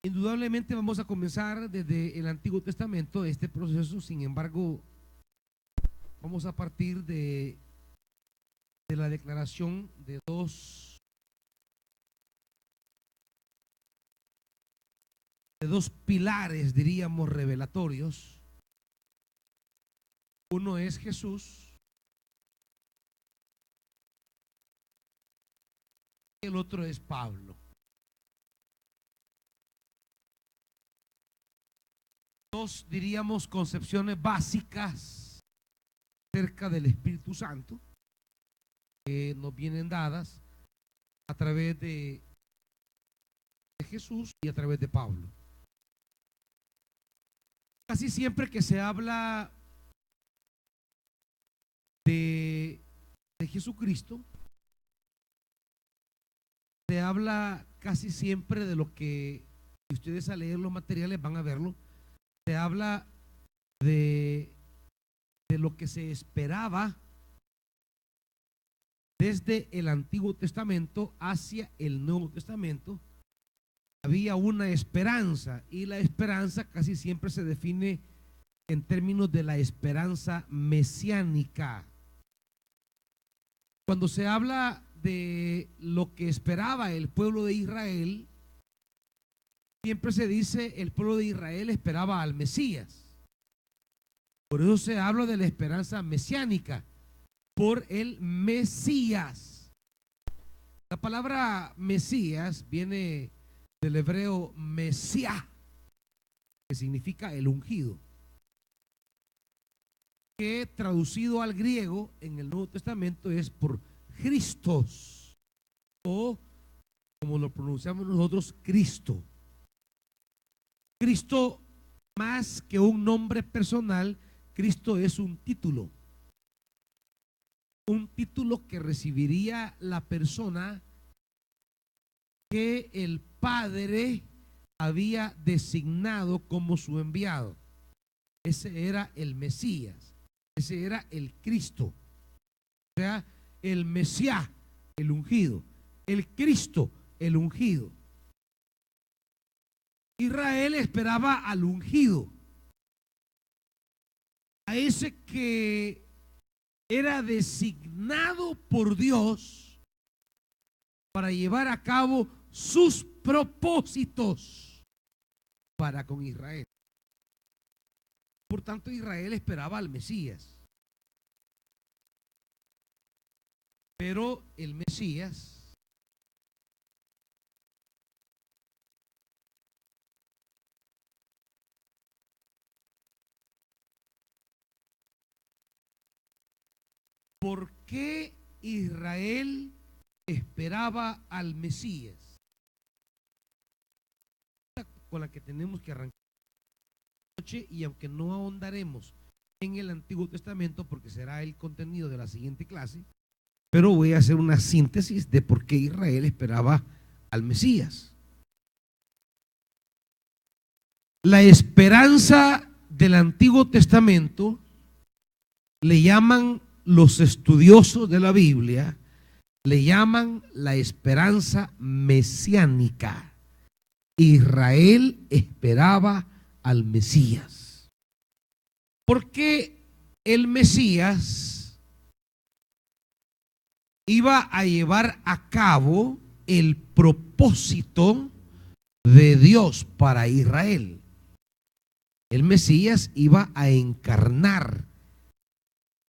Indudablemente vamos a comenzar desde el Antiguo Testamento este proceso. Sin embargo, vamos a partir de la declaración de dos pilares, diríamos, revelatorios. Uno es Jesús, el otro es Pablo. Dos, diríamos, concepciones básicas acerca del Espíritu Santo que nos vienen dadas a través de Jesús y a través de Pablo. Casi siempre que se habla de Jesucristo, se habla casi siempre de lo que, si ustedes al leer los materiales van a verlo, se habla de lo que se esperaba desde el Antiguo Testamento hacia el Nuevo Testamento. Había una esperanza, y la esperanza casi siempre se define en términos de la esperanza mesiánica. Cuando se habla de lo que esperaba el pueblo de Israel, siempre se dice el pueblo de Israel esperaba al Mesías. Por eso se habla de la esperanza mesiánica, por el Mesías. La palabra Mesías viene del hebreo Mesías, que significa el ungido, que traducido al griego en el Nuevo Testamento es por Christos, o como lo pronunciamos nosotros, Cristo. Cristo, más que un nombre personal, Cristo es un título que recibiría la persona que el Padre había designado como su enviado. Ese era el Mesías, ese era el Cristo, o sea, el Mesías, el ungido, el Cristo, el ungido. Israel esperaba al ungido, a ese que era designado por Dios para llevar a cabo sus propósitos para con Israel. Por tanto, Israel esperaba al Mesías. Pero el Mesías ¿por qué Israel esperaba al Mesías? Con la que tenemos que arrancar noche, y aunque no ahondaremos en el Antiguo Testamento porque será el contenido de la siguiente clase, pero voy a hacer una síntesis de por qué Israel esperaba al Mesías. La esperanza del Antiguo Testamento le llaman los estudiosos de la Biblia, le llaman la esperanza mesiánica. Israel esperaba al Mesías, porque el Mesías iba a llevar a cabo el propósito de Dios para Israel. El Mesías iba a encarnar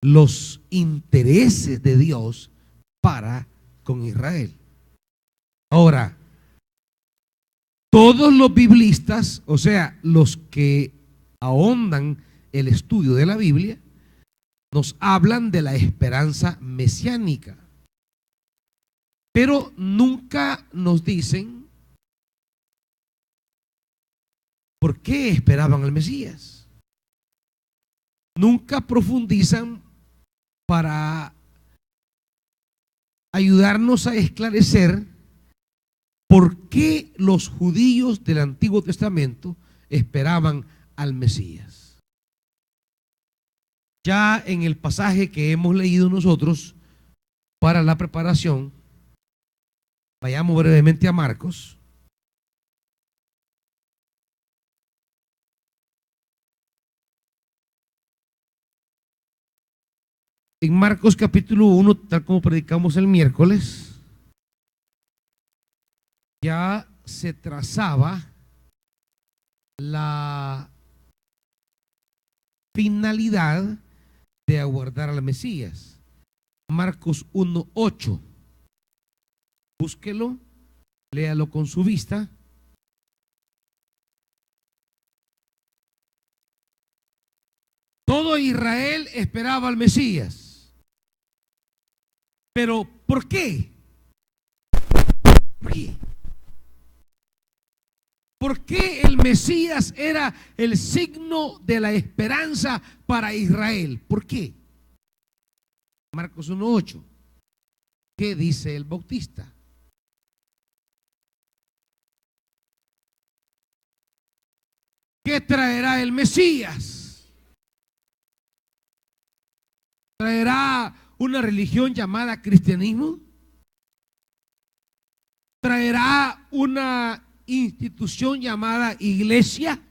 los intereses de Dios para con Israel. Ahora, todos los biblistas, o sea, los que ahondan el estudio de la Biblia, nos hablan de la esperanza mesiánica, pero nunca nos dicen por qué esperaban al Mesías. Nunca profundizan para ayudarnos a esclarecer por qué los judíos del Antiguo Testamento esperaban al Mesías. Ya en el pasaje que hemos leído nosotros para la preparación, vayamos brevemente a Marcos. En Marcos capítulo 1, tal como predicamos el miércoles, ya se trazaba la finalidad de aguardar al Mesías. Marcos 1:8. Búsquelo, léalo con su vista. Todo Israel esperaba al Mesías. Pero ¿por qué? ¿Por qué? ¿Por qué el Mesías era el signo de la esperanza para Israel? ¿Por qué? Marcos 1:8. ¿Qué dice el Bautista? ¿Qué traerá el Mesías? ¿Traerá una religión llamada cristianismo? ¿Traerá una institución llamada iglesia?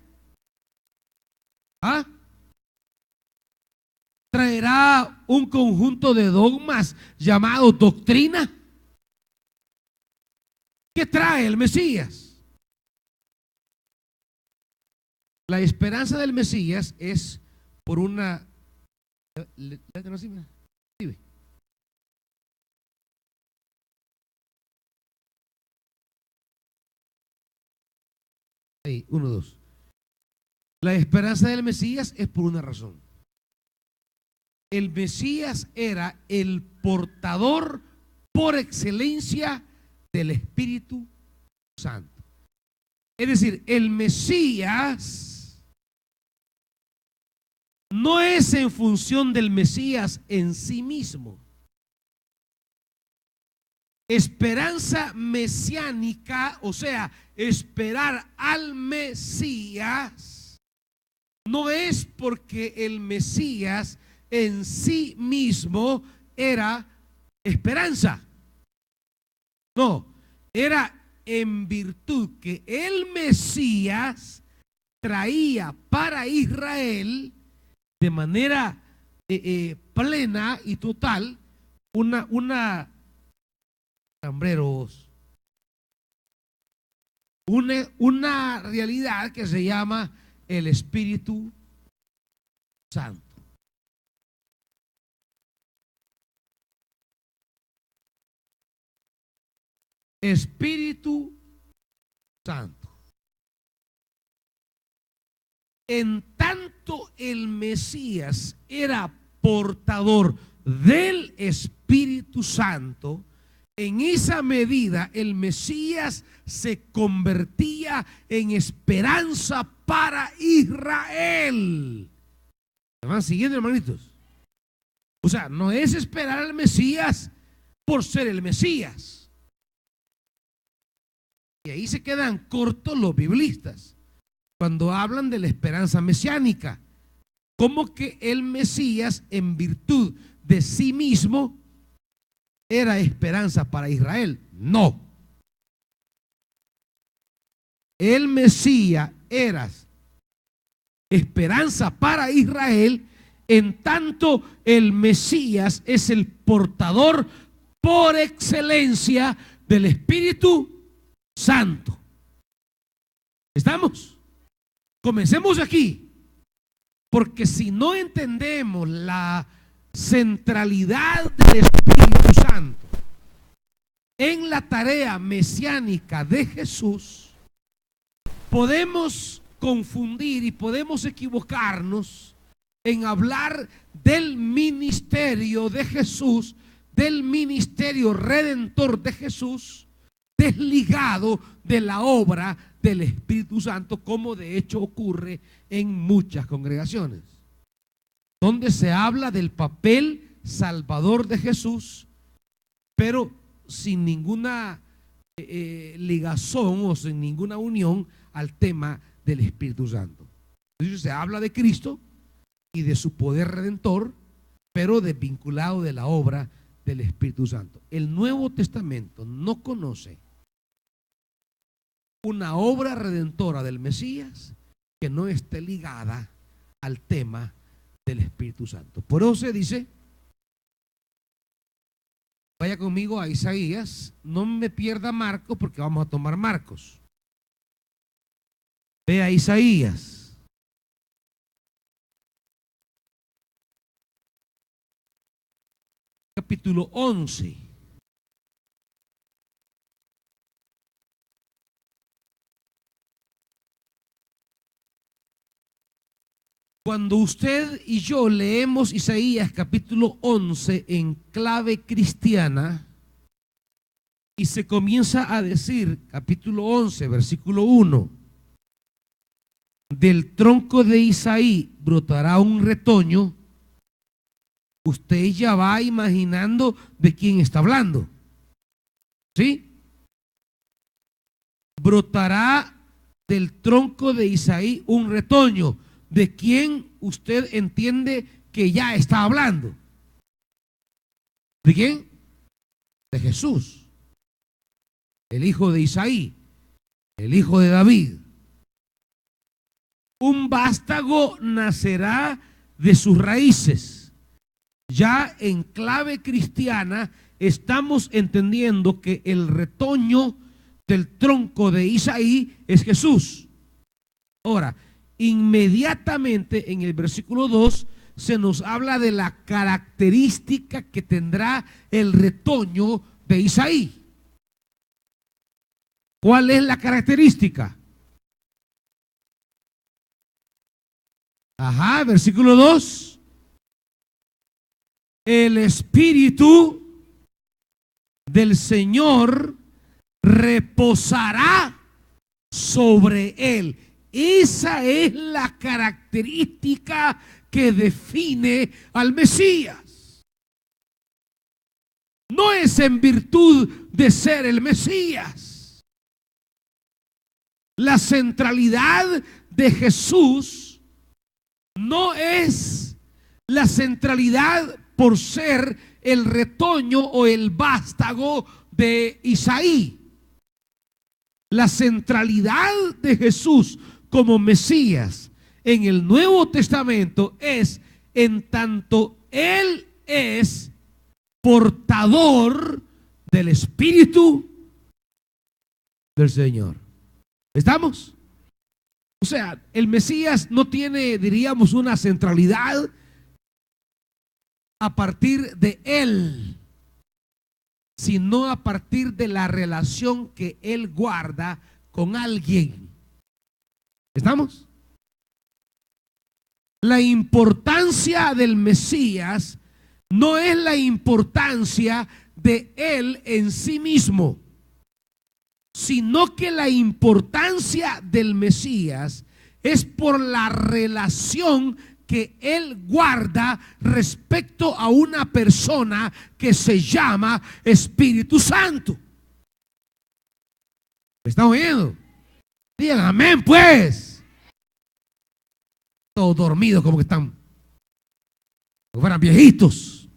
¿Ah? ¿Traerá un conjunto de dogmas llamado doctrina? ¿Qué trae el Mesías? La esperanza del Mesías es por una... Ahí, 1, 2. La esperanza del Mesías es por una razón. El Mesías era el portador por excelencia del Espíritu Santo. Es decir, el Mesías no es en función del Mesías en sí mismo. Esperanza mesiánica, o sea, esperar al Mesías, no es porque el Mesías en sí mismo era esperanza. No, era en virtud que el Mesías traía para Israel de manera plena y total una realidad que se llama el Espíritu Santo. Espíritu Santo. En tanto el Mesías era portador del Espíritu Santo, en esa medida el Mesías se convertía en esperanza para Israel. ¿Me van siguiendo, hermanitos? O sea, no es esperar al Mesías por ser el Mesías. Y ahí se quedan cortos los biblistas cuando hablan de la esperanza mesiánica. Como que el Mesías, en virtud de sí mismo, era esperanza para Israel. No. El Mesías era esperanza para Israel, en tanto el Mesías es el portador por excelencia del Espíritu Santo. ¿Estamos? Comencemos aquí, porque si no entendemos la centralidad del Espíritu Santo en la tarea mesiánica de Jesús, podemos confundir y podemos equivocarnos en hablar del ministerio de Jesús, del ministerio redentor de Jesús, desligado de la obra del Espíritu Santo, como de hecho ocurre en muchas congregaciones, donde se habla del papel salvador de Jesús, pero sin ninguna ligazón o sin ninguna unión al tema del Espíritu Santo. Entonces se habla de Cristo y de su poder redentor, pero desvinculado de la obra del Espíritu Santo. El Nuevo Testamento no conoce una obra redentora del Mesías que no esté ligada al tema del Espíritu Santo. Por eso se dice Vaya conmigo a Isaías. No me pierda Marcos porque vamos a tomar Marcos. Ve a Isaías. Capítulo 11. Cuando usted y yo leemos Isaías capítulo 11 en clave cristiana y se comienza a decir, capítulo 11, versículo 1, del tronco de Isaí brotará un retoño, usted ya va imaginando de quién está hablando. ¿Sí? Brotará del tronco de Isaí un retoño. ¿De quién usted entiende que ya está hablando? ¿De quién? De Jesús, el hijo de Isaí, el hijo de David. Un vástago nacerá de sus raíces. Ya en clave cristiana estamos entendiendo que el retoño del tronco de Isaí es Jesús. Ahora, inmediatamente en el versículo 2 se nos habla de la característica que tendrá el retoño de Isaí. ¿Cuál es la característica? Ajá, versículo 2. El Espíritu del Señor reposará sobre él. Esa es la característica que define al Mesías. No es en virtud de ser el Mesías. La centralidad de Jesús no es la centralidad por ser el retoño o el vástago de Isaí. La centralidad de Jesús como Mesías en el Nuevo Testamento es en tanto Él es portador del Espíritu del Señor. ¿Estamos? O sea, el Mesías no tiene, diríamos, una centralidad a partir de Él, sino a partir de la relación que Él guarda con alguien. ¿Estamos? La importancia del Mesías no es la importancia de Él en sí mismo, sino que la importancia del Mesías es por la relación que Él guarda respecto a una persona que se llama Espíritu Santo. ¿Me están oyendo? Digan amén, pues. Todos dormidos, como que están, como fueran viejitos.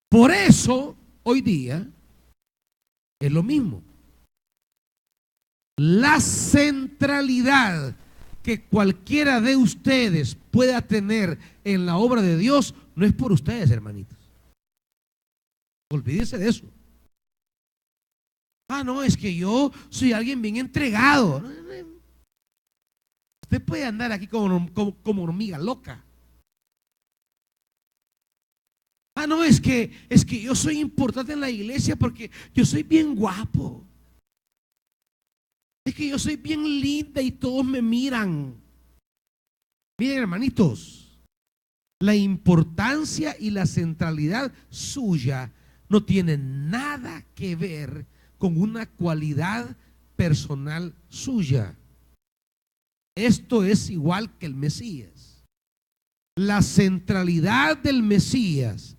Por eso, hoy día, es lo mismo. La centralidad que cualquiera de ustedes pueda tener en la obra de Dios no es por ustedes, hermanitos. Olvídense de eso. Ah, no, es que yo soy alguien bien entregado. Usted puede andar aquí como hormiga loca. Ah, no, es que yo soy importante en la iglesia porque yo soy bien guapo. Es que yo soy bien linda y todos me miran. Miren, hermanitos, la importancia y la centralidad suya no tiene nada que ver con una cualidad personal suya. Esto es igual que el Mesías. La centralidad del Mesías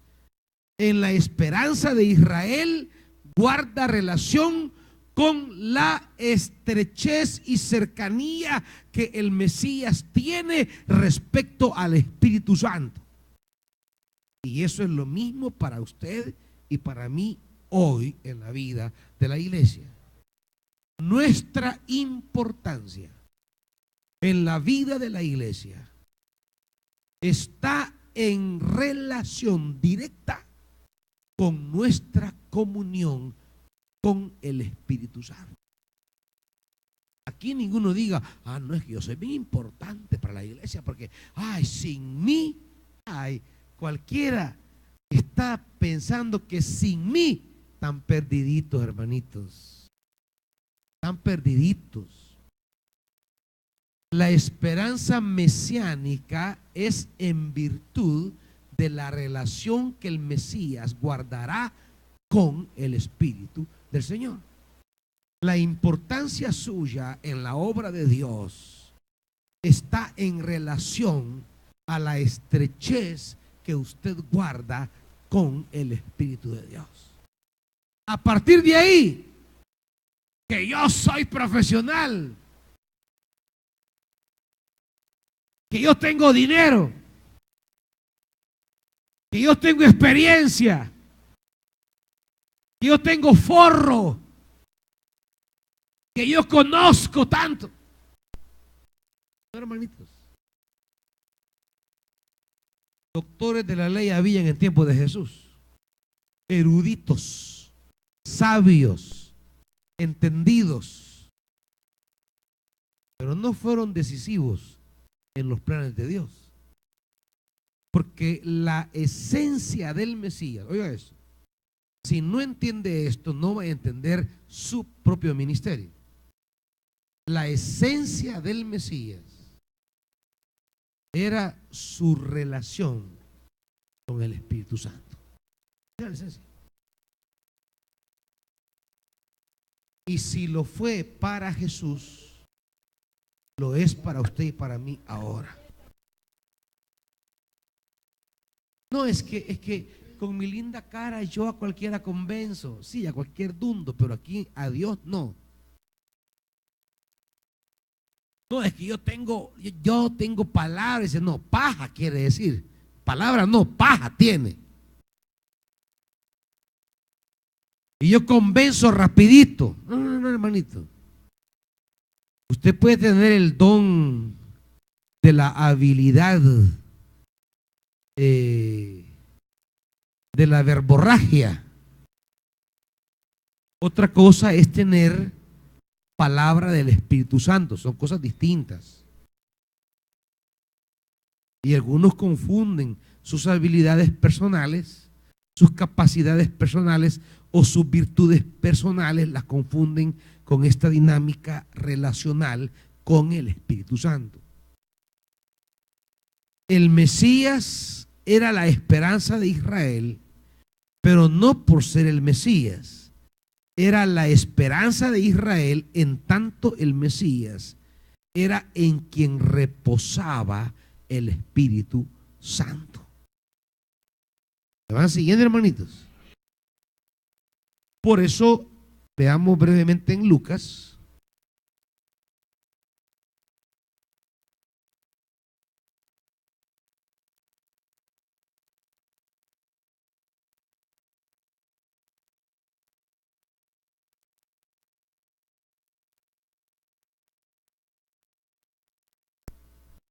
en la esperanza de Israel guarda relación con la estrechez y cercanía que el Mesías tiene respecto al Espíritu Santo. Y eso es lo mismo para usted y para mí hoy en la vida de la iglesia. Nuestra importancia en la vida de la iglesia está en relación directa con nuestra comunión con el Espíritu Santo. Aquí ninguno diga, no, es que yo soy bien importante para la iglesia porque, sin mí, cualquiera está pensando que sin mí están perdiditos, hermanitos. Están perdiditos. La esperanza mesiánica es en virtud de la relación que el Mesías guardará con el Espíritu del Señor. La importancia suya en la obra de Dios está en relación a la estrechez que usted guarda con el Espíritu de Dios. A partir de ahí, que yo soy profesional, que yo tengo dinero, que yo tengo experiencia, que yo tengo forro, que yo conozco tanto. Hermanitos, doctores de la ley había en el tiempo de Jesús, eruditos, sabios, entendidos, pero no fueron decisivos en los planes de Dios, porque la esencia del Mesías, oiga eso, si no entiende esto, no va a entender su propio ministerio. La esencia del Mesías era su relación con el Espíritu Santo. Era la esencia. Y si lo fue para Jesús, lo es para usted y para mí ahora. No, es que con mi linda cara yo a cualquiera convenzo, sí, a cualquier dundo, pero aquí a Dios no. No, es que yo tengo palabras. Dice, no, paja quiere decir. Palabra no, paja tiene. Y yo convenzo rapidito. No, hermanito. Usted puede tener el don de la habilidad de la verborragia. Otra cosa es tener palabra del Espíritu Santo. Son cosas distintas. Y algunos confunden sus habilidades personales, sus capacidades personales o sus virtudes personales, las confunden con esta dinámica relacional con el Espíritu Santo. El Mesías era la esperanza de Israel, pero no por ser el Mesías. Era la esperanza de Israel en tanto el Mesías era en quien reposaba el Espíritu Santo. ¿Me van siguiendo, hermanitos? Por eso, veamos brevemente en Lucas.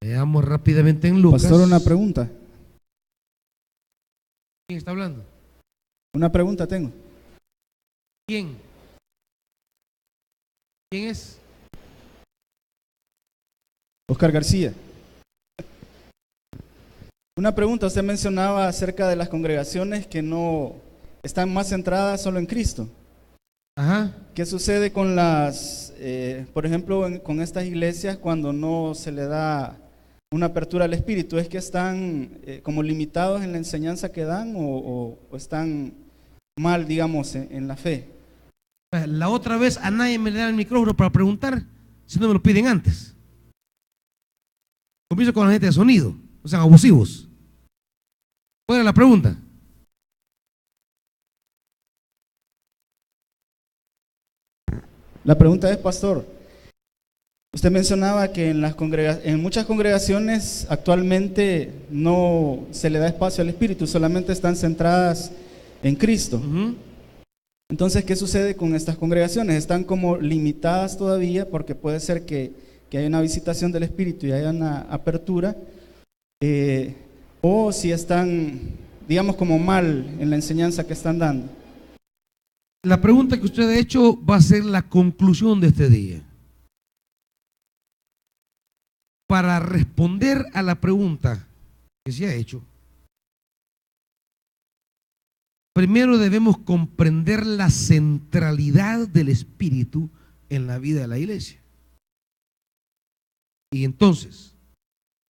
Veamos rápidamente en Lucas. Pastor, una pregunta. ¿Quién está hablando? Una pregunta tengo. ¿Quién? ¿Quién es? Oscar García. Una pregunta, usted mencionaba acerca de las congregaciones que no están más centradas solo en Cristo. Ajá. ¿Qué sucede con las, por ejemplo, con estas iglesias cuando no se le da una apertura al Espíritu? ¿Es que están como limitados en la enseñanza que dan o están mal, digamos, en la fe? La otra vez a nadie me le da el micrófono para preguntar si no me lo piden antes. Comienzo con la gente de sonido, no sean abusivos. ¿Cuál es la pregunta? La pregunta es, pastor, usted mencionaba que en muchas congregaciones actualmente no se le da espacio al Espíritu, solamente están centradas en Cristo. Entonces, ¿qué sucede con estas congregaciones? Están como limitadas todavía porque puede ser que haya una visitación del Espíritu y haya una apertura, o si están, digamos, como mal en la enseñanza que están dando. La pregunta que usted ha hecho va a ser la conclusión de este día. Para responder a la pregunta que se ha hecho, primero debemos comprender la centralidad del Espíritu en la vida de la iglesia. Y entonces,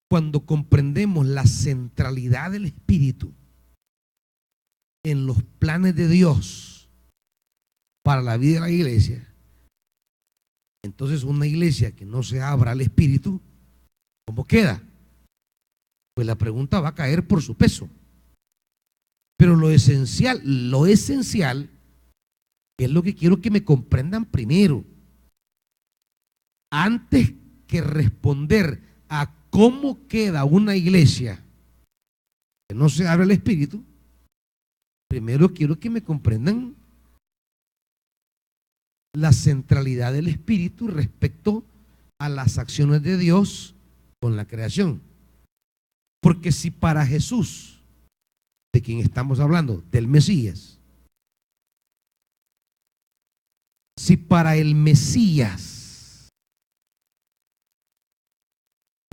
cuando comprendemos la centralidad del Espíritu en los planes de Dios para la vida de la iglesia, entonces una iglesia que no se abra al Espíritu, ¿cómo queda? Pues la pregunta va a caer por su peso. Pero lo esencial, es lo que quiero que me comprendan primero. Antes que responder a cómo queda una iglesia que no se abre el Espíritu, primero quiero que me comprendan la centralidad del Espíritu respecto a las acciones de Dios con la creación. Porque si para Jesús, de quien estamos hablando, del Mesías, si para el Mesías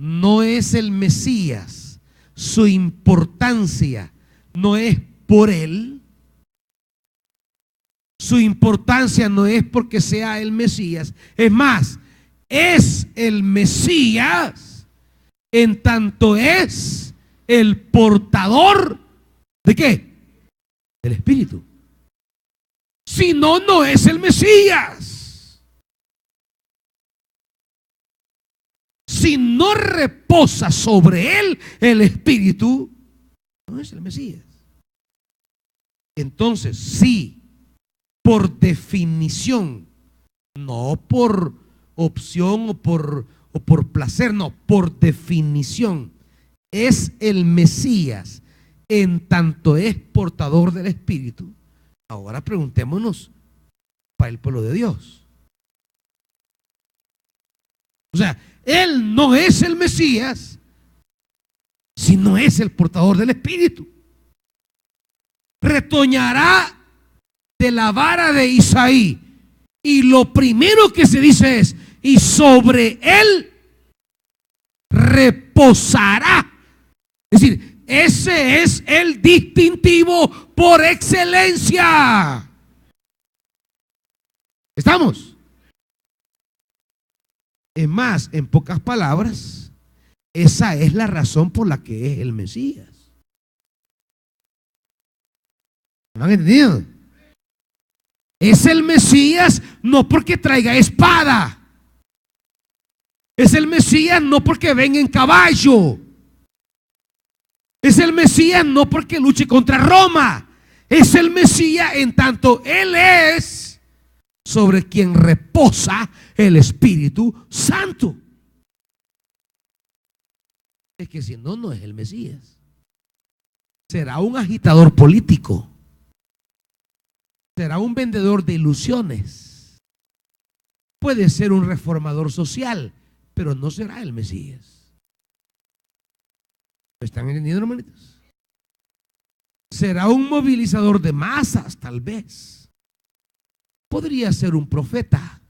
no es el Mesías, su importancia no es por él, su importancia no es porque sea el Mesías, es más, es el Mesías en tanto es el portador ¿de qué? Del Espíritu. Si no, no es el Mesías. Si no reposa sobre él el Espíritu, no es el Mesías. Entonces, sí, por definición, no por opción o por placer, no, por definición, es el Mesías en tanto es portador del Espíritu. Ahora preguntémonos para el pueblo de Dios. O sea, él no es el Mesías si no es el portador del Espíritu. Retoñará de la vara de Isaí y lo primero que se dice es: y sobre él reposará. Es decir, ese es el distintivo por excelencia. ¿Estamos? Es más, en pocas palabras, esa es la razón por la que es el Mesías. ¿No han entendido? Es el Mesías no porque traiga espada. Es el Mesías no porque venga en caballo. Es el Mesías no porque luche contra Roma. Es el Mesías en tanto él es sobre quien reposa el Espíritu Santo. Es que si no, no es el Mesías. Será un agitador político. Será un vendedor de ilusiones. Puede ser un reformador social, pero no será el Mesías. ¿Me están entendiendo, hermanitos? Será un movilizador de masas, tal vez. Podría ser un profeta,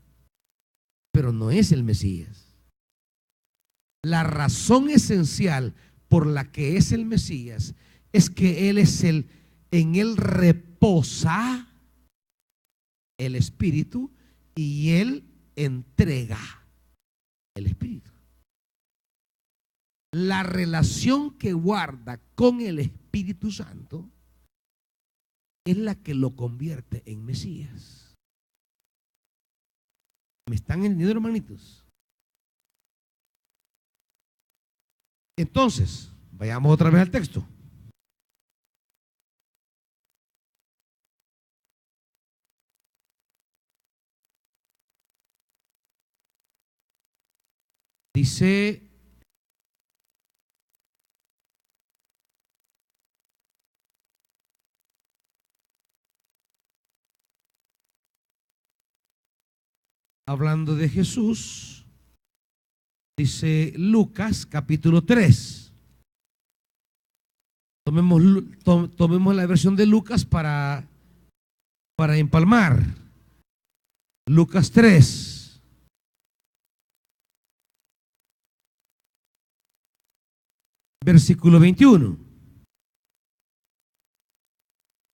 pero no es el Mesías. La razón esencial por la que es el Mesías es que él es en él reposa el Espíritu y él entrega el Espíritu. La relación que guarda con el Espíritu Santo es la que lo convierte en Mesías. ¿Me están entendiendo, hermanitos? Entonces, vayamos otra vez al texto. Dice: hablando de Jesús, dice Lucas capítulo 3. tomemos la versión de Lucas para empalmar. Lucas 3. Versículo 21.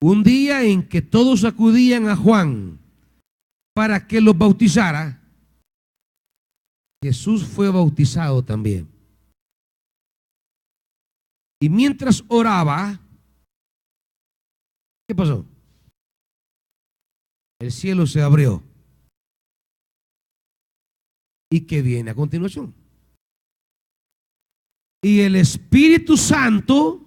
Un día en que todos acudían a Juan para que los bautizara, Jesús fue bautizado también. Y mientras oraba, ¿qué pasó? El cielo se abrió. ¿Y qué viene a continuación? Y el Espíritu Santo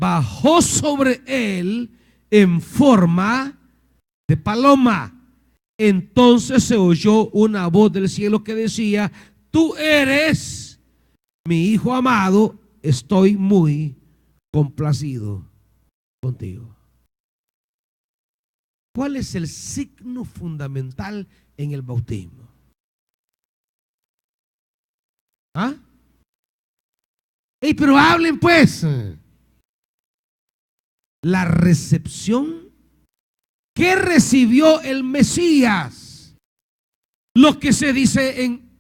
bajó sobre él en forma de paloma. Entonces se oyó una voz del cielo que decía: tú eres mi Hijo amado, estoy muy complacido contigo. ¿Cuál es el signo fundamental en el bautismo? ¿Ah? ¡Ey, pero hablen pues! La recepción que recibió el Mesías. Lo que se dice en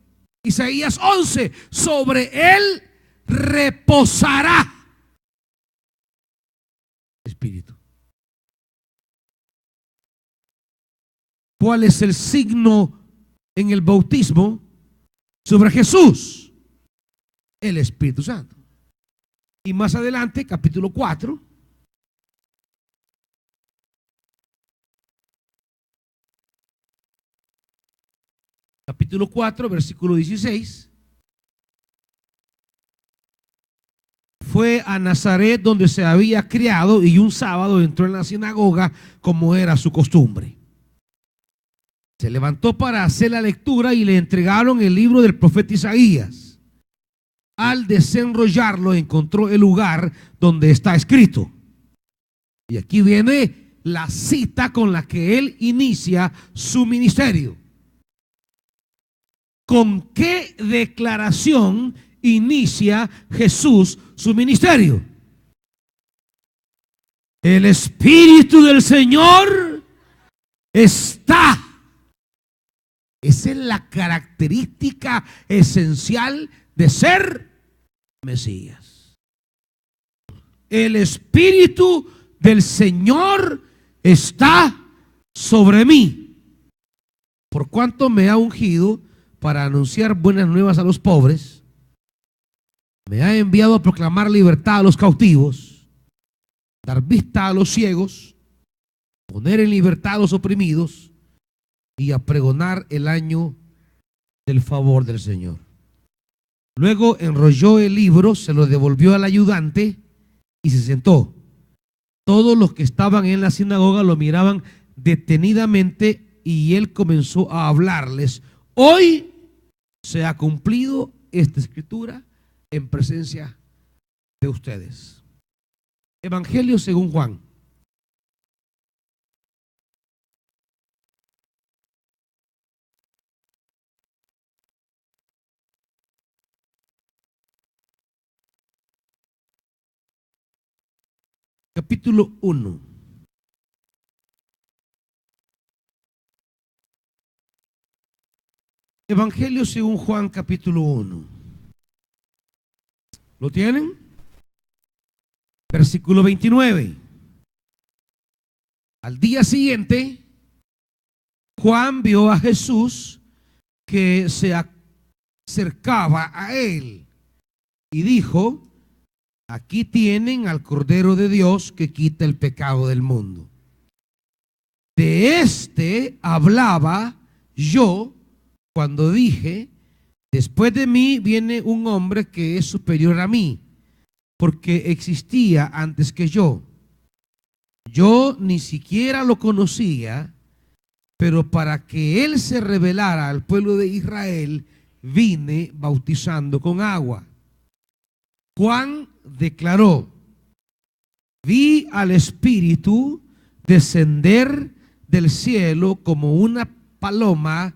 Isaías 11: sobre él reposará Espíritu. ¿Cuál es el signo en el bautismo sobre Jesús? El Espíritu Santo. Y más adelante, capítulo 4, versículo 16. Fue a Nazaret, donde se había criado, y un sábado entró en la sinagoga como era su costumbre. Se levantó para hacer la lectura y le entregaron el libro del profeta Isaías. Al desenrollarlo encontró el lugar donde está escrito. Y aquí viene la cita con la que él inicia su ministerio. ¿Con qué declaración inicia Jesús su ministerio? El Espíritu del Señor está. Esa es la característica esencial de ser Mesías. El Espíritu del Señor está sobre mí, por cuanto me ha ungido para anunciar buenas nuevas a los pobres, me ha enviado a proclamar libertad a los cautivos, dar vista a los ciegos, poner en libertad a los oprimidos y a pregonar el año del favor del Señor. Luego enrolló el libro, se lo devolvió al ayudante y se sentó. Todos los que estaban en la sinagoga lo miraban detenidamente y él comenzó a hablarles: hoy se ha cumplido esta escritura en presencia de ustedes. Evangelio según Juan. Capítulo 1. Evangelio según Juan, capítulo 1. ¿Lo tienen? Versículo 29. Al día siguiente, Juan vio a Jesús que se acercaba a él y dijo: aquí tienen al Cordero de Dios que quita el pecado del mundo. De este hablaba yo cuando dije: después de mí viene un hombre que es superior a mí, porque existía antes que yo. Yo ni siquiera lo conocía, pero para que él se revelara al pueblo de Israel, vine bautizando con agua. Juan declaró: vi al Espíritu descender del cielo como una paloma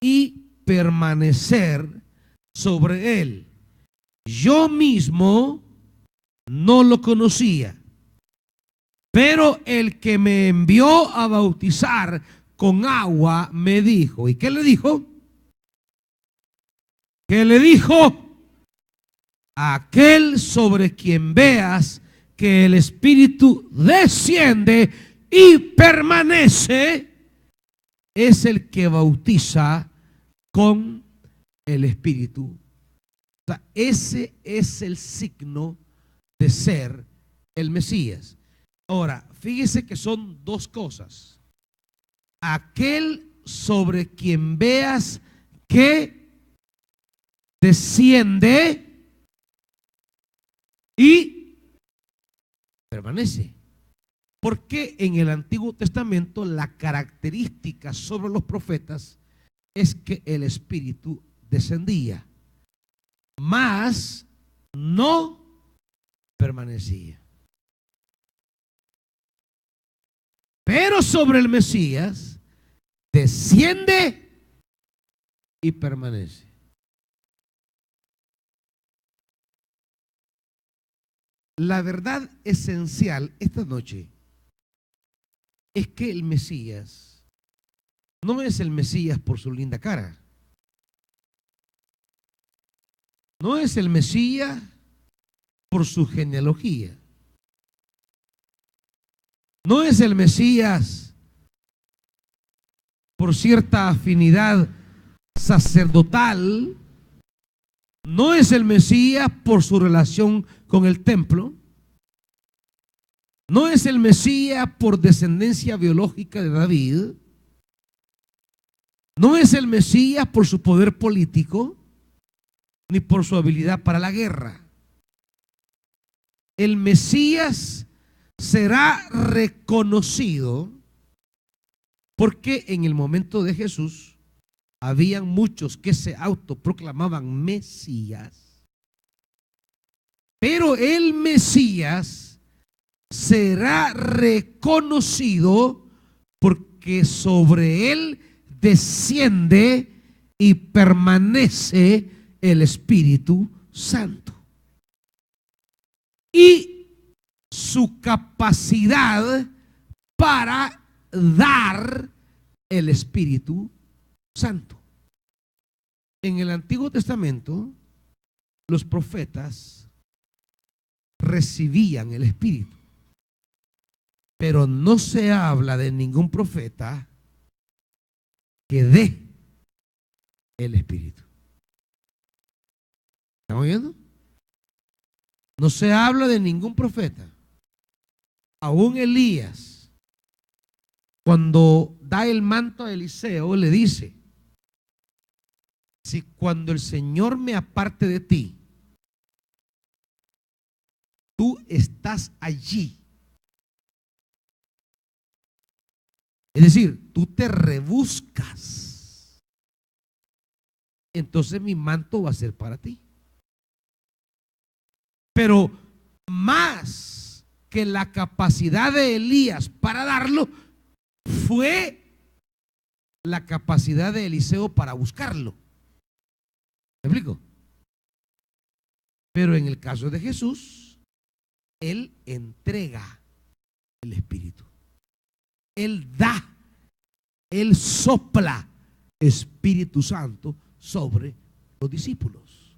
y permanecer sobre él. Yo mismo no lo conocía. Pero el que me envió a bautizar con agua me dijo. ¿Y qué le dijo? ¿Qué le dijo? Aquel sobre quien veas que el Espíritu desciende y permanece es el que bautiza con el Espíritu. O sea, ese es el signo de ser el Mesías. Ahora, fíjese que son dos cosas. Aquel sobre quien veas que desciende y permanece. Porque en el Antiguo Testamento la característica sobre los profetas es que el Espíritu descendía, mas no permanecía. Pero sobre el Mesías desciende y permanece. La verdad esencial esta noche es que el Mesías no es el Mesías por su linda cara. No es el Mesías por su genealogía. No es el Mesías por cierta afinidad sacerdotal. No es el Mesías por su relación con el templo. No es el Mesías por descendencia biológica de David. No es el Mesías por su poder político, ni por su habilidad para la guerra. El Mesías será reconocido porque en el momento de Jesús habían muchos que se autoproclamaban Mesías, pero el Mesías será reconocido porque sobre él desciende y permanece el Espíritu Santo. Y su capacidad para dar el Espíritu Santo. En el Antiguo Testamento, los profetas recibían el Espíritu, pero no se habla de ningún profeta que dé el Espíritu. ¿Estamos viendo? No se habla de ningún profeta. Aún Elías, cuando da el manto a Eliseo, le dice: si cuando el Señor me aparte de ti, tú estás allí, es decir, tú te rebuscas, entonces mi manto va a ser para ti. Pero más que la capacidad de Elías para darlo, fue la capacidad de Eliseo para buscarlo. ¿Me explico? Pero en el caso de Jesús, Él entrega el Espíritu. Él da, Él sopla Espíritu Santo sobre los discípulos.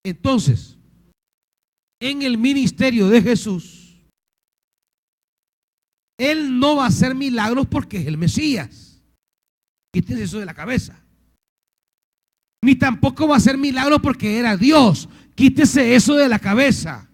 Entonces, en el ministerio de Jesús, Él no va a hacer milagros porque es el Mesías. Quítese eso de la cabeza. Ni tampoco va a hacer milagros porque era Dios. Quítese eso de la cabeza.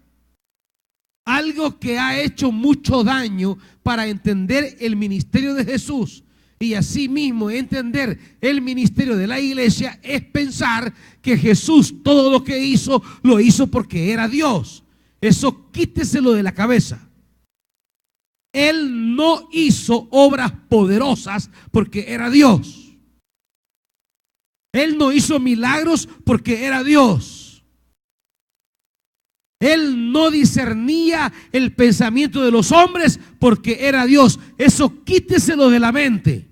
Algo que ha hecho mucho daño para entender el ministerio de Jesús y asimismo entender el ministerio de la iglesia es pensar que Jesús todo lo que hizo, lo hizo porque era Dios. Eso quíteselo de la cabeza. Él no hizo obras poderosas porque era Dios. Él no hizo milagros porque era Dios. Él no discernía el pensamiento de los hombres porque era Dios. Eso quíteselo de la mente.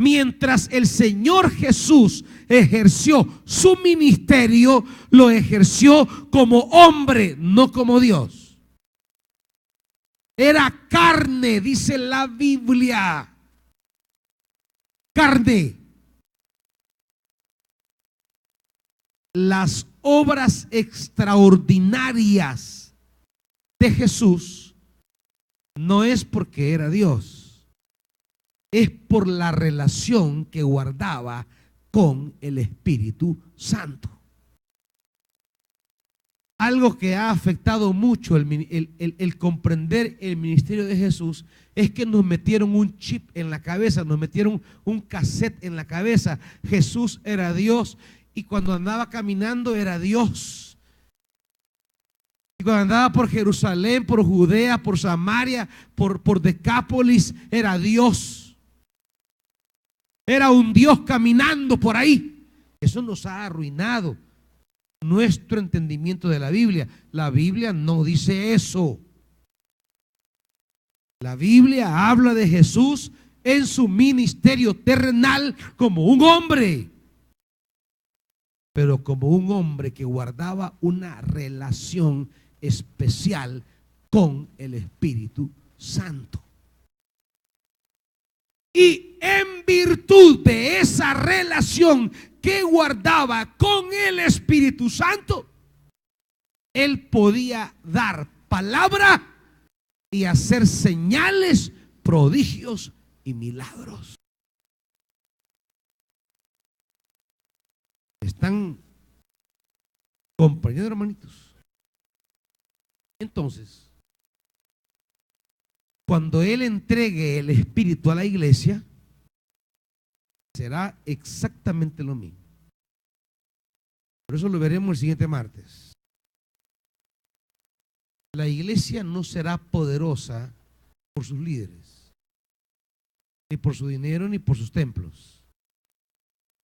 Mientras el Señor Jesús ejerció su ministerio, lo ejerció como hombre, no como Dios. Era carne, dice la Biblia. Carne. Las obras extraordinarias de Jesús no es porque era Dios. Es por la relación que guardaba con el Espíritu Santo. Algo que ha afectado mucho el comprender el ministerio de Jesús es que nos metieron un chip en la cabeza, nos metieron un cassette en la cabeza. Jesús era Dios y cuando andaba caminando era Dios. Y cuando andaba por Jerusalén, por Judea, por Samaria, por Decápolis, era Dios. Era un Dios caminando por ahí. Eso nos ha arruinado nuestro entendimiento de la Biblia. La Biblia no dice eso. La Biblia habla de Jesús en su ministerio terrenal como un hombre, pero como un hombre que guardaba una relación especial con el Espíritu Santo. Y en virtud de esa relación que guardaba con el Espíritu Santo, él podía dar palabra y hacer señales, prodigios y milagros. ¿Están comprendiendo, hermanitos? Entonces, cuando Él entregue el Espíritu a la iglesia, será exactamente lo mismo. Por eso lo veremos el siguiente martes. La iglesia no será poderosa por sus líderes, ni por su dinero, ni por sus templos.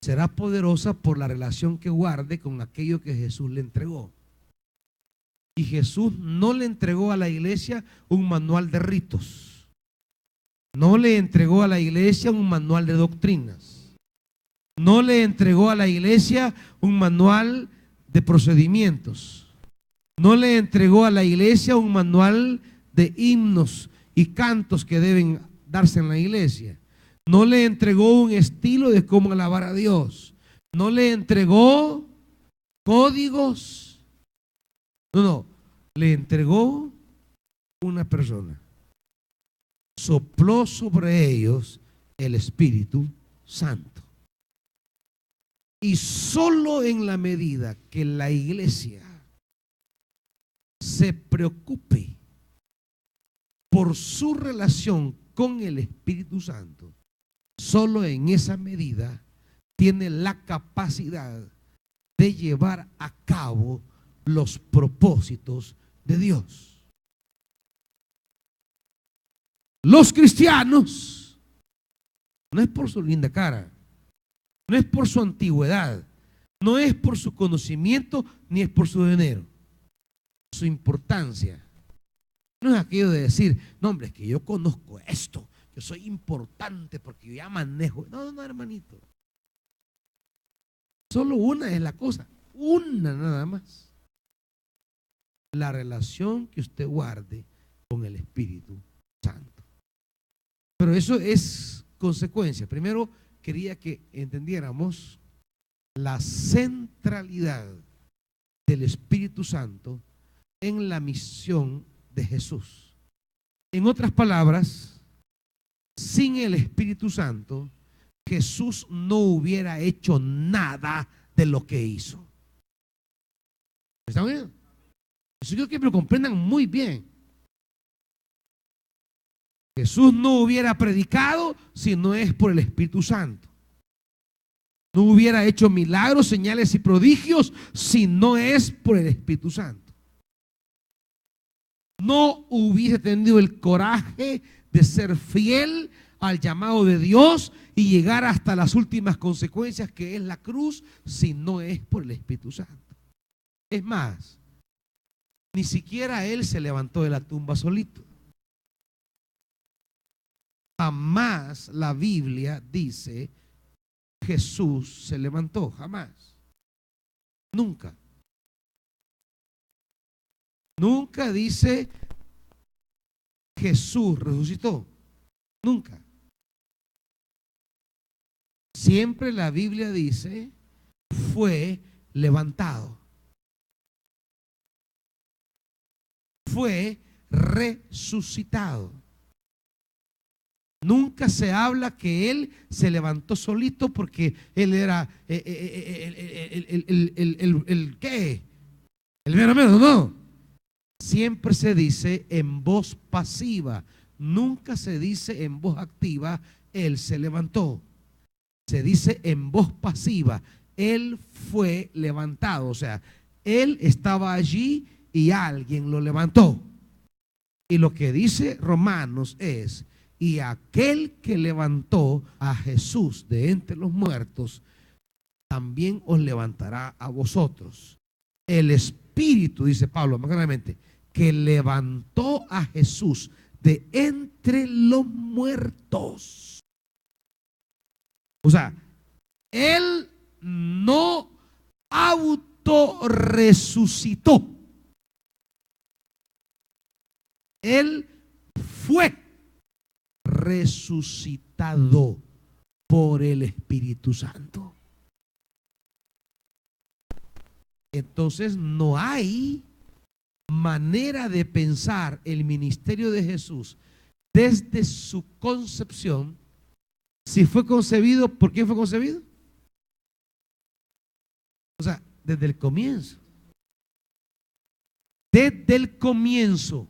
Será poderosa por la relación que guarde con aquello que Jesús le entregó. Y Jesús no le entregó a la iglesia un manual de ritos. No le entregó a la iglesia un manual de doctrinas. No le entregó a la iglesia un manual de procedimientos. No le entregó a la iglesia un manual de himnos y cantos que deben darse en la iglesia. No le entregó un estilo de cómo alabar a Dios. No le entregó códigos. No, le entregó una persona. Sopló sobre ellos el Espíritu Santo. Y solo en la medida que la iglesia se preocupe por su relación con el Espíritu Santo, solo en esa medida tiene la capacidad de llevar a cabo los propósitos de Dios. Los cristianos, no es por su linda cara, no es por su antigüedad, no es por su conocimiento, ni es por su dinero. Su importancia no es aquello de decir, no hombre, es que yo conozco esto, yo soy importante porque yo ya manejo. No, hermanito. Solo una es la cosa, una nada más. La relación que usted guarde con el Espíritu Santo. Pero eso es consecuencia. Primero quería que entendiéramos la centralidad del Espíritu Santo en la misión de Jesús. En otras palabras, sin el Espíritu Santo, Jesús no hubiera hecho nada de lo que hizo. ¿Están bien? Eso yo quiero que lo comprendan muy bien. Jesús no hubiera predicado si no es por el Espíritu Santo. No hubiera hecho milagros, señales y prodigios si no es por el Espíritu Santo. No hubiese tenido el coraje de ser fiel al llamado de Dios y llegar hasta las últimas consecuencias, que es la cruz, si no es por el Espíritu Santo. Es más, ni siquiera él se levantó de la tumba solito. jamás la Biblia dice Jesús se levantó, jamás. Nunca. Nunca dice Jesús resucitó. Nunca. Siempre la Biblia dice fue levantado. Fue resucitado. Nunca se habla que él se levantó solito porque él era ¿qué? El mero mero, no. Siempre se dice en voz pasiva. Nunca se dice en voz activa, él se levantó. Se dice en voz pasiva, él fue levantado. O sea, él estaba allí y alguien lo levantó. Y lo que dice Romanos es: y aquel que levantó a Jesús de entre los muertos, también os levantará a vosotros. El Espíritu, dice Pablo más claramente, que levantó a Jesús de entre los muertos. O sea, él no autorresucitó. Él fue resucitado por el Espíritu Santo. Entonces no hay manera de pensar el ministerio de Jesús desde su concepción. Si fue concebido, ¿por quién fue concebido? O sea, desde el comienzo. Desde el comienzo.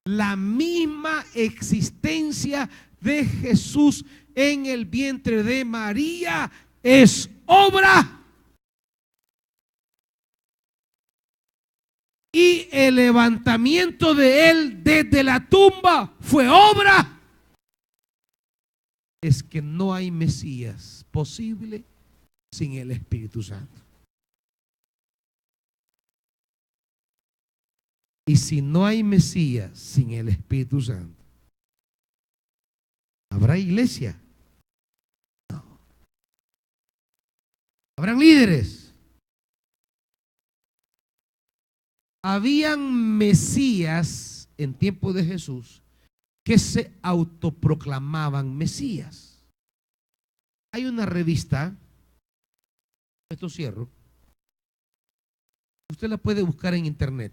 La misma existencia de Jesús en el vientre de María es obra. Y el levantamiento de él desde la tumba fue obra. Es que no hay Mesías posible sin el Espíritu Santo. Y si no hay Mesías sin el Espíritu Santo, ¿habrá iglesia? No. ¿Habrán líderes? Habían Mesías en tiempo de Jesús que se autoproclamaban Mesías. Hay una revista, esto cierro, usted la puede buscar en internet,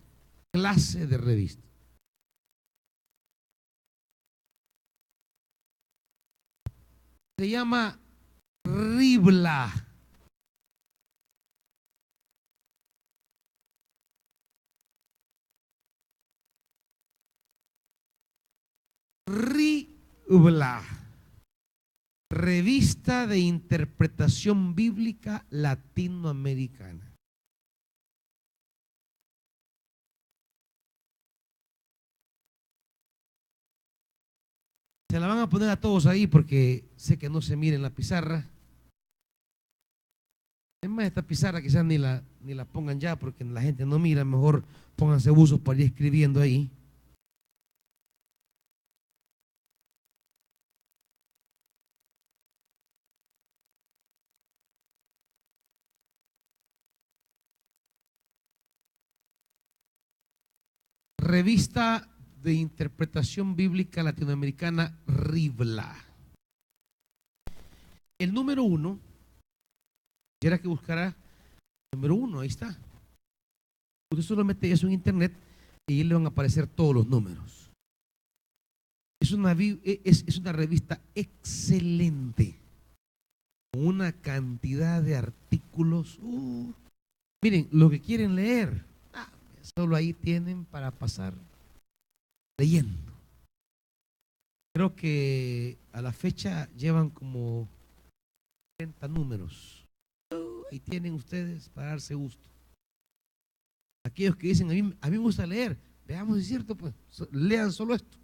clase de revista. Se llama Ribla. Ribla, revista de interpretación bíblica latinoamericana. Se la van a poner a todos ahí porque sé que no se mira en la pizarra. Es más, esta pizarra quizás ni la pongan ya porque la gente no mira. Mejor pónganse buzos para ir escribiendo ahí. Revista de interpretación bíblica latinoamericana, Ribla. El número 1, ¿quiera que buscará? Número 1, ahí está. Usted solo mete eso en internet y ahí le van a aparecer todos los números. Es una revista excelente, con una cantidad de artículos. Miren, lo que quieren leer, solo ahí tienen para pasar leyendo. Creo que a la fecha llevan como 30 números. Ahí tienen ustedes para darse gusto. Aquellos que dicen, a mí me gusta leer, veamos si es cierto, pues lean solo esto.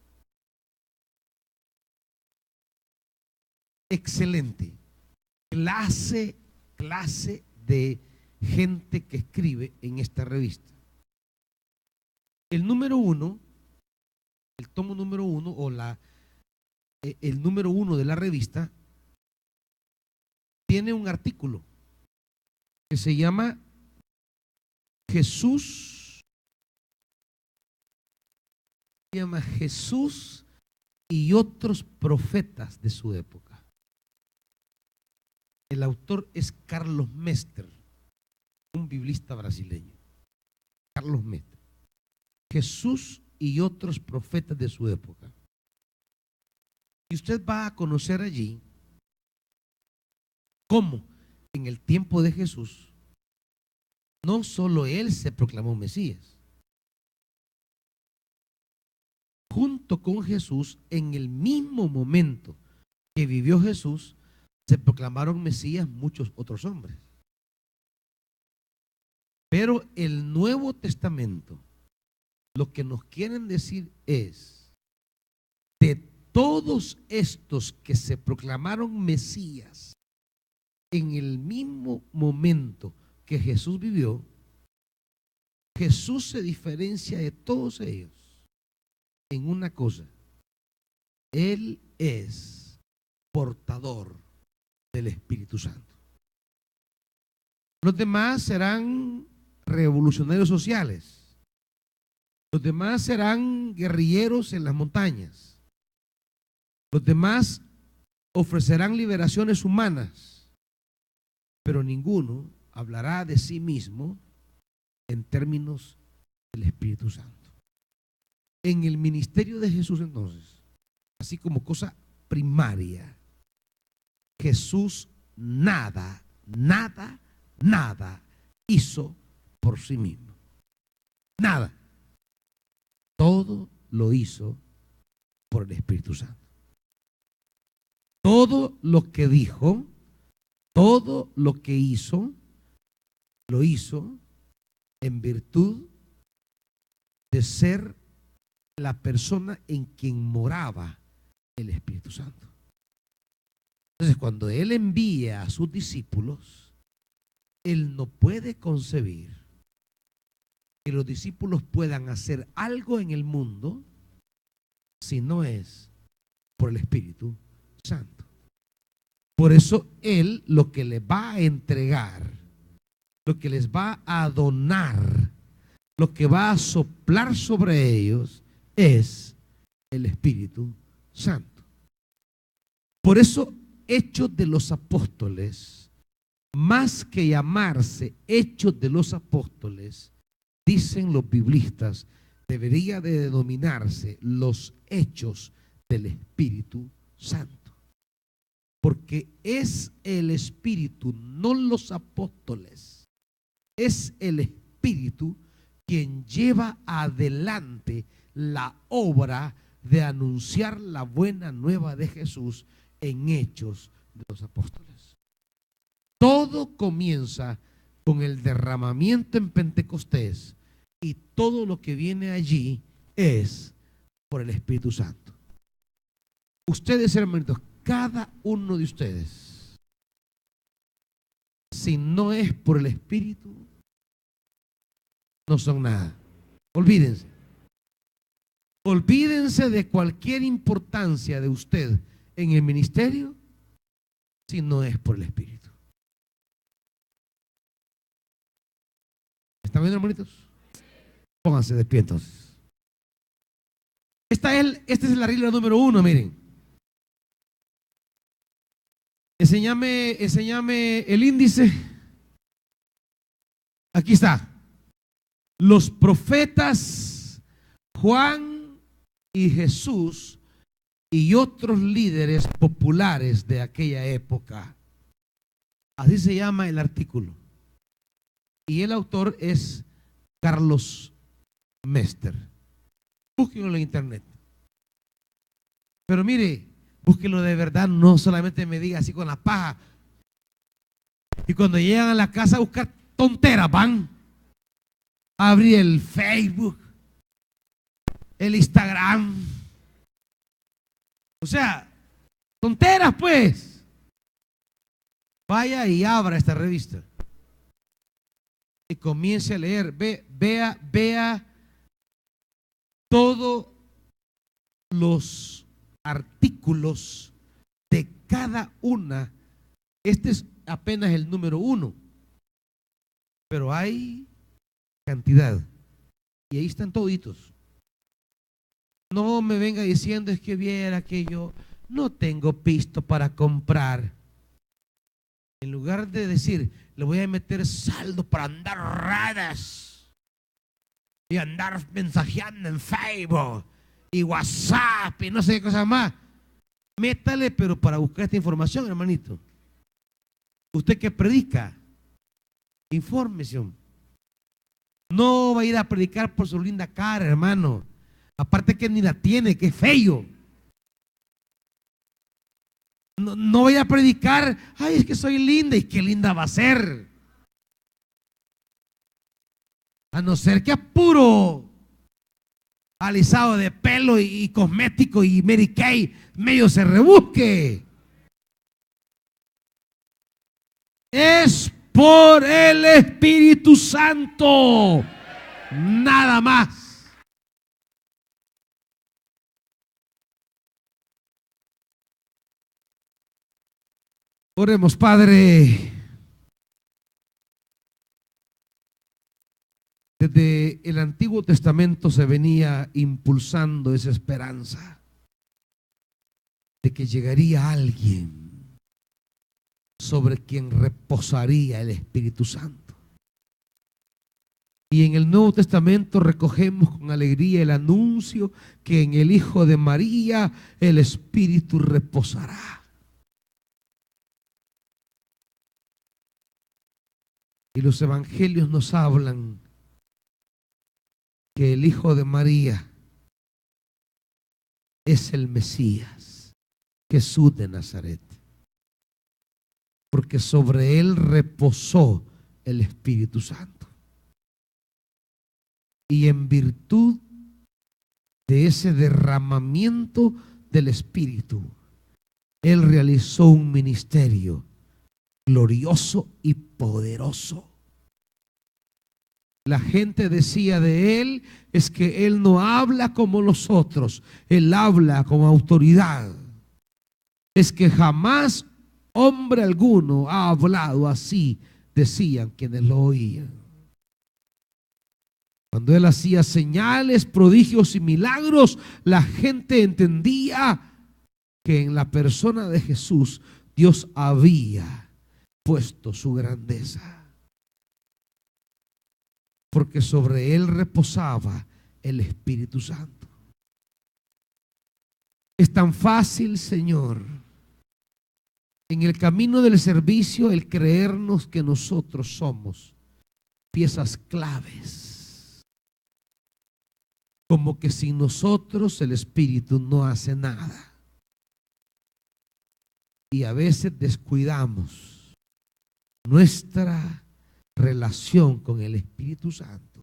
Excelente. Clase de gente que escribe en esta revista. El número 1, el tomo número 1 o el número 1 de la revista, tiene un artículo que se llama Jesús y otros profetas de su época. El autor es Carlos Mester, un biblista brasileño. Carlos Mester. Jesús y otros profetas de su época. Y usted va a conocer allí cómo en el tiempo de Jesús no solo él se proclamó Mesías. Junto con Jesús, en el mismo momento que vivió Jesús, se proclamaron Mesías muchos otros hombres. Pero el Nuevo Testamento lo que nos quieren decir es, de todos estos que se proclamaron Mesías en el mismo momento que Jesús vivió, Jesús se diferencia de todos ellos en una cosa: Él es portador del Espíritu Santo. Los demás serán revolucionarios sociales, los demás serán guerrilleros en las montañas, los demás ofrecerán liberaciones humanas, pero ninguno hablará de sí mismo en términos del Espíritu Santo. En el ministerio de Jesús, entonces, así como cosa primaria, Jesús nada hizo por sí mismo. Nada. Todo lo hizo por el Espíritu Santo. Todo lo que dijo, todo lo que hizo, lo hizo en virtud de ser la persona en quien moraba el Espíritu Santo. Entonces, cuando Él envía a sus discípulos, Él no puede concebir que los discípulos puedan hacer algo en el mundo si no es por el Espíritu Santo. Por eso Él lo que les va a entregar, lo que les va a donar, lo que va a soplar sobre ellos es el Espíritu Santo. Por eso Hechos de los Apóstoles, más que llamarse Hechos de los Apóstoles, dicen los biblistas, debería de denominarse los Hechos del Espíritu Santo. Porque es el Espíritu, no los apóstoles, es el Espíritu quien lleva adelante la obra de anunciar la buena nueva de Jesús en Hechos de los Apóstoles. Todo comienza con el derramamiento en Pentecostés y todo lo que viene allí es por el Espíritu Santo. Ustedes, hermanitos, cada uno de ustedes, si no es por el Espíritu, no son nada. Olvídense. Olvídense de cualquier importancia de usted en el ministerio si no es por el Espíritu. ¿Están viendo, hermanitos? Pónganse de pie entonces. Esta es la regla número 1, miren. Enséñame el índice. Aquí está. Los profetas Juan y Jesús y otros líderes populares de aquella época. Así se llama el artículo. Y el autor es Carlos Mester. Búsquenlo en internet. Pero mire, búsquenlo de verdad, no solamente me diga así con la paja. Y cuando llegan a la casa a buscar tonteras, van a abrir el Facebook, el Instagram. O sea, tonteras pues. Vaya y abra esta revista y comience a leer. Vea todos los artículos de cada una. Este es apenas el número 1, pero hay cantidad y ahí están toditos. No me venga diciendo es que viera que yo no tengo pisto para comprar. En lugar de decir le voy a meter saldo para andar raras y andar mensajeando en Facebook y WhatsApp y no sé qué cosas más, métale, pero para buscar esta información, hermanito. Usted que predica, infórmese. No va a ir a predicar por su linda cara, hermano. Aparte que ni la tiene, que es feo. No voy a predicar, ay, es que soy linda, y qué linda va a ser. A no ser que a puro alisado de pelo y cosmético y Mary Kay medio se rebusque. Es por el Espíritu Santo, nada más. Oremos, Padre. Desde el Antiguo Testamento se venía impulsando esa esperanza de que llegaría alguien sobre quien reposaría el Espíritu Santo. Y en el Nuevo Testamento recogemos con alegría el anuncio que en el Hijo de María el Espíritu reposará. Y los evangelios nos hablan que el Hijo de María es el Mesías, Jesús de Nazaret, porque sobre él reposó el Espíritu Santo. Y en virtud de ese derramamiento del Espíritu, él realizó un ministerio glorioso y poderoso. La gente decía de él es que él no habla como los otros, él habla con autoridad. Es que jamás hombre alguno ha hablado así, decían quienes lo oían. Cuando él hacía señales, prodigios y milagros, la gente entendía que en la persona de Jesús Dios había puesto su grandeza. Porque sobre él reposaba el Espíritu Santo. Es tan fácil, Señor, en el camino del servicio, el creernos que nosotros somos piezas claves. Como que sin nosotros el Espíritu no hace nada. Y a veces descuidamos nuestra relación con el Espíritu Santo,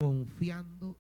confiando